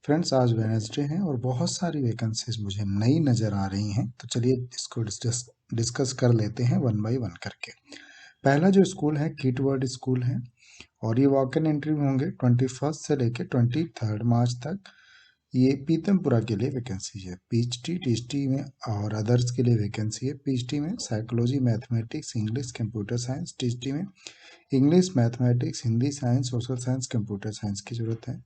Friends आज Wednesday है और बहुत सारी वैकेंसीज मुझे नई नज़र आ रही हैं, तो चलिए इसको डिस्कस कर लेते हैं वन बाय वन करके। पहला जो स्कूल है किटवर्ड स्कूल है और ये वॉक इन इंटरव्यू होंगे 21 से लेकर 23 मार्च तक। ये पीतमपुरा के लिए वैकेंसी है। पीएचडी टीएचडी में और अदर्स के लिए वैकेंसी है। पीएचडी में psychology mathematics English computer science, THD में English mathematics Hindi science social science computer science की ज़रूरत है।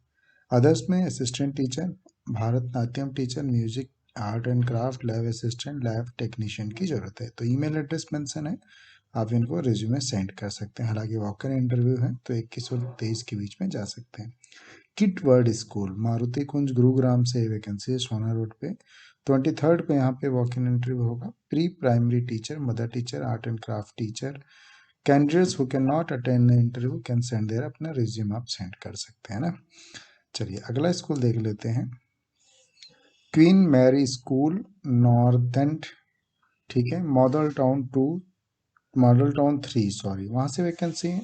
अदर्स में assistant teacher, Bharatanatyam teacher, music art and craft, lab assistant, lab technician की ज़रूरत है। तो ईमेल एड्रेस मेंशन है, आप इनको रिज्यूमे सेंड कर सकते हैं। हालांकि वॉकर इंटरव्यू है तो 21 और 23 के बीच में जा सकते हैं। किट वर्ड स्कूल मारुति कुंज गुरुग्राम से वैकेंसी है, सोना रोड पे। 23 को यहाँ पे वॉक इन इंटरव्यू होगा। Pre primary teacher, mother teacher, art and craft teacher. Candidates who can not attend interview can send their, अपना रिज्यूम आप सेंड कर सकते हैं ना। चलिए अगला स्कूल देख लेते हैं। क्वीन मैरी स्कूल नॉर्थेंट, ठीक है, model town 2, model town 3 sorry, वहाँ से वैकेंसी है।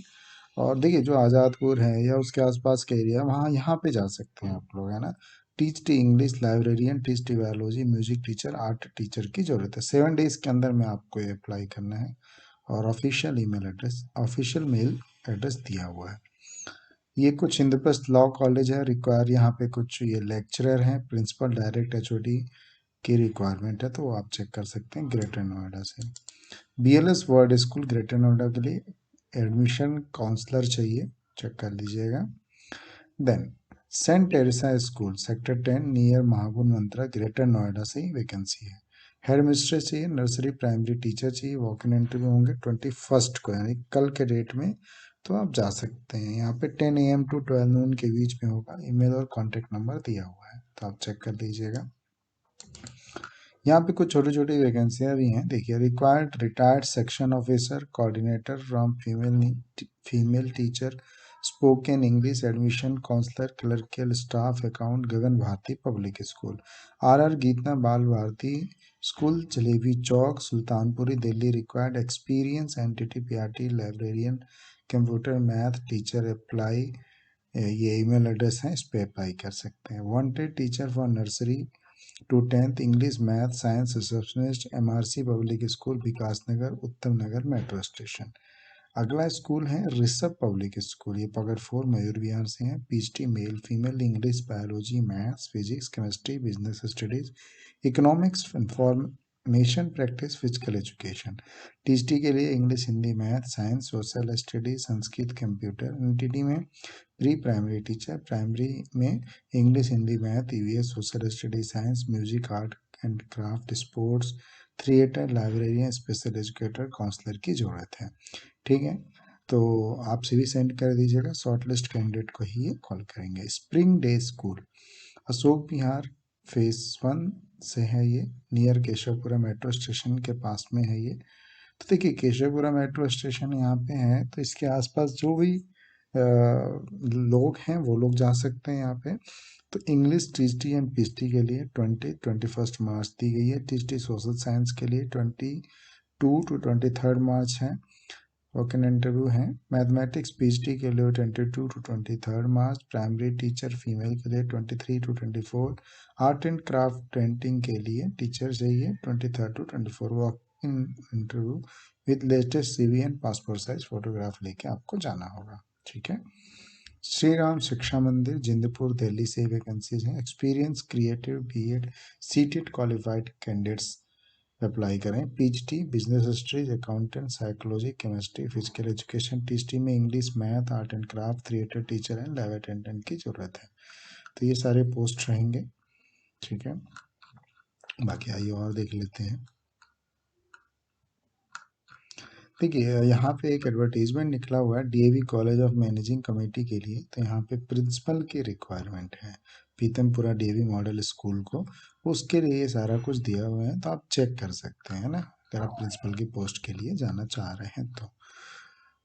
और देखिए जो आज़ादपुर है या उसके आसपास के एरिया, वहाँ यहाँ पे जा सकते हैं आप लोग, है ना। Teach T English librarian, teach T biology, music teacher, art teacher की ज़रूरत है। 7 डेज़ के अंदर में आपको ये अप्लाई करना है और official email address, official mail address दिया हुआ है। ये कुछ इंद्रप्रस्थ लॉ कॉलेज है, रिक्वायर यहाँ पे कुछ ये लेक्चरर हैं, प्रिंसिपल, डायरेक्ट एचओडी की रिक्वायरमेंट है, तो वो आप चेक कर सकते हैं ग्रेटर नोएडा से। BLS world school greater Noida के लिए एडमिशन काउंसलर चाहिए, चेक कर लीजिएगा। Then saint Teresa school sector 10 near Mahagun Mantra, greater Noida से ही वैकेंसी है। हेड मिस्ट्रेस चाहिए, नर्सरी प्राइमरी टीचर चाहिए। वॉक इन इंटरव्यू होंगे 21 को, यानी कल के डेट में, तो आप जा सकते हैं। यहाँ पे 10 AM to 12 noon के बीच में होगा। ईमेल और कॉन्टेक्ट नंबर दिया हुआ है, तो आप चेक कर लीजिएगा। यहाँ पे कुछ छोटी छोटी वैकेंसियाँ भी हैं, देखिए। Required retired section officer coordinator from female teacher, spoken English, admission counsellor, clerical staff, account, Gagan Bharati public school. R Geetna Bal Bharati school, Jalebi Chowk, Sultanpuri Delhi. Required experience entity PRT librarian, computer math teacher. Apply, ये ईमेल एड्रेस है, इस पर अप्लाई कर सकते हैं। Wanted teacher for nursery to 10th English math science receptionist, MRC public school, Vikas Nagar, Uttam Nagar metro station. अगला school है Rishabh public school, ये पगड़फोर मयूर विहार से है। PhD male female, English biology maths physics chemistry business studies, economics, information practice, physical education. THD के लिए English Hindi math science social studies Sanskrit computer. NTD में pre primary teacher, primary में English Hindi math EVS social study science music art and craft sports, theatre, librarian, special educator, counsellor की ज़रूरत है, ठीक है। तो आप भी सेंड कर दीजिएगा, शॉर्ट लिस्ट कैंडिडेट को ही ये कॉल करेंगे। Spring day school Ashok Vihar phase 1 से है, ये नियर केशवपुरा मेट्रो स्टेशन के पास में है ये। तो देखिए केशवपुरा मेट्रो स्टेशन यहाँ पे है, तो इसके आसपास जो भी लोग हैं वो लोग जा सकते हैं यहाँ पे। तो इंग्लिश टीएचडी एंड पीएचडी के लिए 21 मार्च दी गई है। टीएचडी सोशल साइंस के लिए 22 to 23 मार्च है, वॉक इन इंटरव्यू है। मैथमेटिक्स पीएचडी के लिए 22 to 23 March. Primary teacher female के लिए 23 to 24। Art and craft painting के लिए टीचर चाहिए 23 to 24। Walk in interview with latest CV and passport size photograph लेके आपको जाना होगा, ठीक है। श्री राम शिक्षा मंदिर जिंदपुर दिल्ली से वैकेंसीज हैं। Experience creative BEd CTET qualified candidates apply करें। PhD business studies accountant psychology chemistry physical education. THD में English math art and craft theatre teacher and lab attendant की जरूरत है। तो ये सारे पोस्ट रहेंगे, ठीक है। बाकी आइए और देख लेते हैं। देखिए यहाँ पे एक एडवर्टीजमेंट निकला हुआ है DAV college of managing committee के लिए। तो यहाँ पे प्रिंसिपल की रिक्वायरमेंट है पीतमपुरा डीएवी मॉडल स्कूल को, उसके लिए ये सारा कुछ दिया हुआ है, तो आप चेक कर सकते हैं ना, अगर आप प्रिंसिपल की पोस्ट के लिए जाना चाह रहे हैं तो।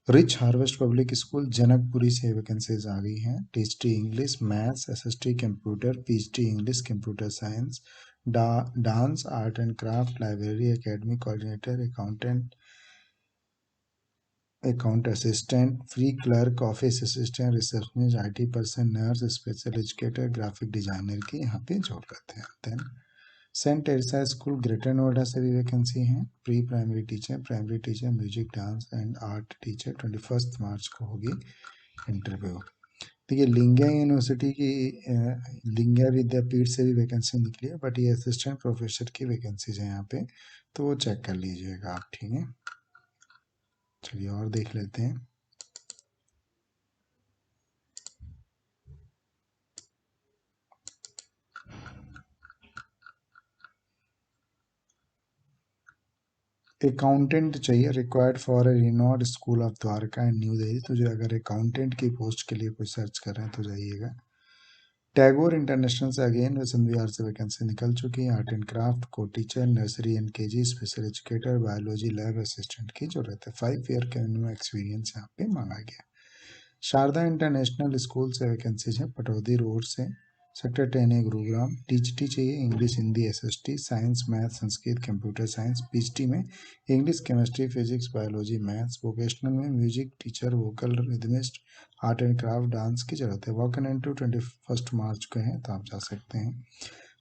Rich harvest public school Janakpuri से वैकेंसीज आ गई हैं। THD English maths SST computer, PhD English computer science, dance art and craft, library academy coordinator, accountant, account assistant, free clerk, office assistant, receptionist, IT person, nurse, special educator, graphic designer की यहाँ पे जरूरत है। Then saint Teresa school greater Noida से भी vacancy है। Pre primary teacher, music, dance and art teacher, 21 मार्च को होगी इंटरव्यू। देखिए लिंगिया यूनिवर्सिटी की लिंगिया विद्यापीठ से भी वैकेंसी निकली है, बट ये असिस्टेंट प्रोफेसर की वैकेंसीज है यहाँ पे, तो वो चेक कर लीजिएगा आप, ठीक है। चलिए और देख लेते हैं। अकाउंटेंट चाहिए, required for a renowned school of Dwarka and new Delhi. तो जो अगर अकाउंटेंट की पोस्ट के लिए कोई सर्च कर रहे हैं तो जाइएगा। टैगोर इंटरनेशनल से अगेन वसंत विहार से वैकेंसी निकल चुकी है। आर्ट एंड क्राफ्ट को teacher, nursery and KG, special educator, biology lab assistant की जरूरत है। 5 ईयर का मिनिमम एक्सपीरियंस यहाँ पे मांगा गया। शारदा इंटरनेशनल स्कूल से वैकेंसीज है, पटौदी रोड से, सेक्टर 10A, गुरुग्राम। टीचटी चाहिए, English, Hindi, SST, science, math, Sanskrit, computer science. PhD में English, chemistry, physics, biology, maths. Vocational में music teacher, vocal rhythmist, art and craft, dance की जरूरत है। वॉक इन इंटरव्यू 21 मार्च को है, तो आप जा सकते हैं।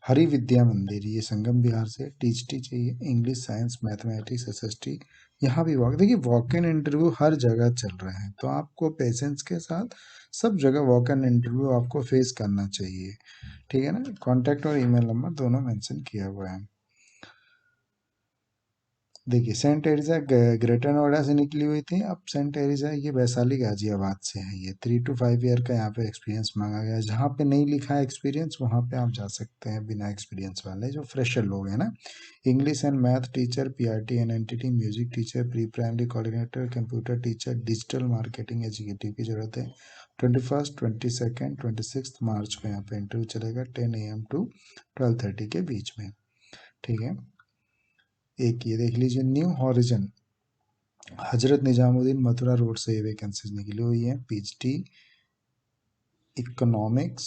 हरि विद्या मंदिर, ये संगम बिहार से, टीचटी चाहिए, इंग्लिश, साइंस, मैथमेटिक्स, SST। यहाँ भी देखिए वॉक इन इंटरव्यू हर जगह चल रहे हैं, तो आपको पेशेंस के साथ सब जगह वॉक इन इंटरव्यू आपको फेस करना चाहिए, ठीक है ना। कॉन्टैक्ट और ईमेल नंबर दोनों मेंशन किया हुआ है। देखिए सेंट टेरेसा ग्रेटर नोएडा से निकली हुई थी, अब सेंट टेरेसा ये वैशाली गाजियाबाद से है। ये 3 to 5 ईयर का यहाँ पे एक्सपीरियंस मांगा गया है। जहाँ पे नहीं लिखा है एक्सपीरियंस वहाँ पे आप जा सकते हैं बिना एक्सपीरियंस वाले, जो फ्रेशर लोग हैं ना। English and math teacher, PRT and entity, music teacher, pre primary coordinator, computer teacher, digital marketing executive की जरूरत है। 21, 22, 26 मार्च को यहाँ पे इंटरव्यू चलेगा, 10 AM to 12:30 के बीच में, ठीक है। एक ये देख लीजिए, new horizon, Hazrat Nizamuddin Mathura road से ये वैकेंसीज निकली हुई है। PhD economics,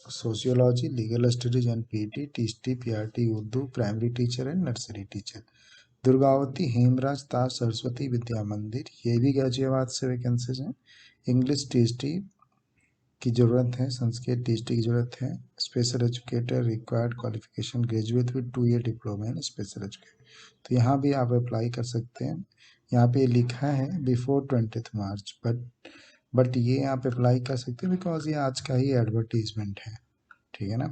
sociology, legal studies and PET, THT, PRT Urdu, primary teacher and nursery teacher. Durgavati Hemraj Taj Saraswati Vidya Mandir, ये भी गाजियाबाद से वैकेंसीज हैं। इंग्लिश THT की ज़रूरत है, संस्कृत THT की ज़रूरत है। Special educator, required qualification graduate with 2 year diploma in special educator. तो यहाँ भी आप अप्लाई कर सकते हैं। यहाँ पे लिखा है बिफोर 20 मार्च, बट ये आप अप्लाई कर सकते हैं बिकॉज ये आज का ही एडवर्टीजमेंट है, ठीक है ना।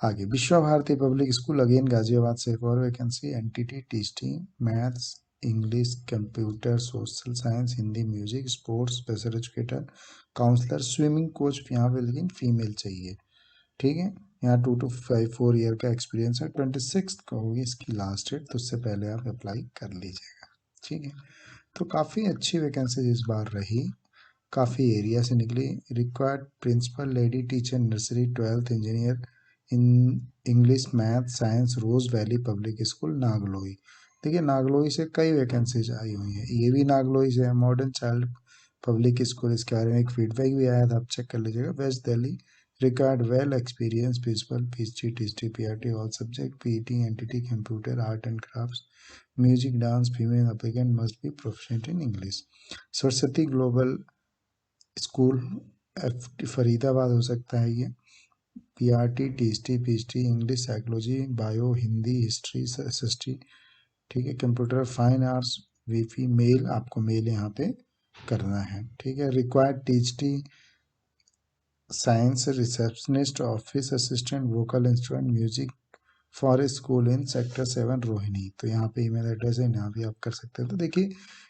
आगे Vishwa Bharati public school, again Ghaziabad से एक और vacancy. NTT, THT, maths, English, computer, social science, Hindi, music, sports, special educator, counsellor, swimming coach यहाँ पे लेकिन फीमेल चाहिए, ठीक है। यहाँ 2 to 4 ईयर का एक्सपीरियंस है। 26 को होगी इसकी लास्ट डेट, तो उससे पहले आप अप्लाई कर लीजिएगा, ठीक है। तो काफ़ी अच्छी वैकेंसी इस बार रही, काफ़ी एरिया से निकली। Required principal, lady teacher, nursery, 12th engineer in English, math, science, rose valley public school, Nangloi. देखिए नागलोई से कई वैकेंसीज आई हुई हैं, ये भी नागलोई से है। मॉडर्न चाइल्ड पब्लिक स्कूल, इसके बारे में एक फीडबैक भी आया था, आप चेक कर लीजिएगा। West Delhi, required well experience principal, PhD, THT, PRT all subject, PET, entity, computer, art and craft, music, dance. Female applicant must be proficient in English. Saraswati global school, Faridabad हो सकता है ये। PRT, THT, PhD, English, psychology, bio, Hindi, history, SST, ठीक है। Computer, fine arts, VP, mail, आपको mail यहाँ पे करना है, ठीक है। Required THT, science, receptionist, office assistant, vocal instrument, music for a school in sector 7 Rohini. तो यहाँ पे ईमेल एड्रेस है, यहाँ भी आप कर सकते हैं। तो देखिए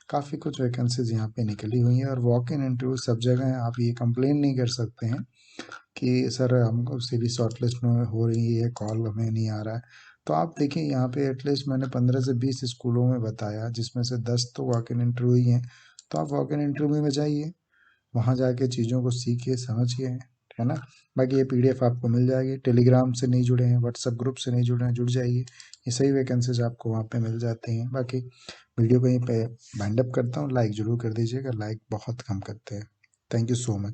काफ़ी कुछ वैकेंसीज यहाँ पे निकली हुई हैं, और वॉक इन इंटरव्यू सब जगह है। आप ये कंप्लेन नहीं कर सकते हैं कि सर हमको सीधी शॉर्टलिस्ट में हो रही है, कॉल हमें नहीं आ रहा है। तो आप देखिए यहाँ पे एटलीस्ट मैंने 15 से 20 स्कूलों में बताया, जिसमें से 10 तो वॉक इन इंटरव्यू ही हैं। तो आप वॉक इन इंटरव्यू में जाइए, वहाँ जाके चीज़ों को सीखिए, समझिए, है ना। बाकी ये PDF आपको मिल जाएगी। टेलीग्राम से नहीं जुड़े हैं, व्हाट्सएप ग्रुप से नहीं जुड़े हैं, जुड़ जाइए, ये सही वैकेंसीज आपको वहाँ पे मिल जाती हैं। बाकी वीडियो को यहीं पे वाइंड अप करता हूँ। लाइक ज़रूर कर दीजिएगा, लाइक बहुत कम करते हैं। Thank you so much.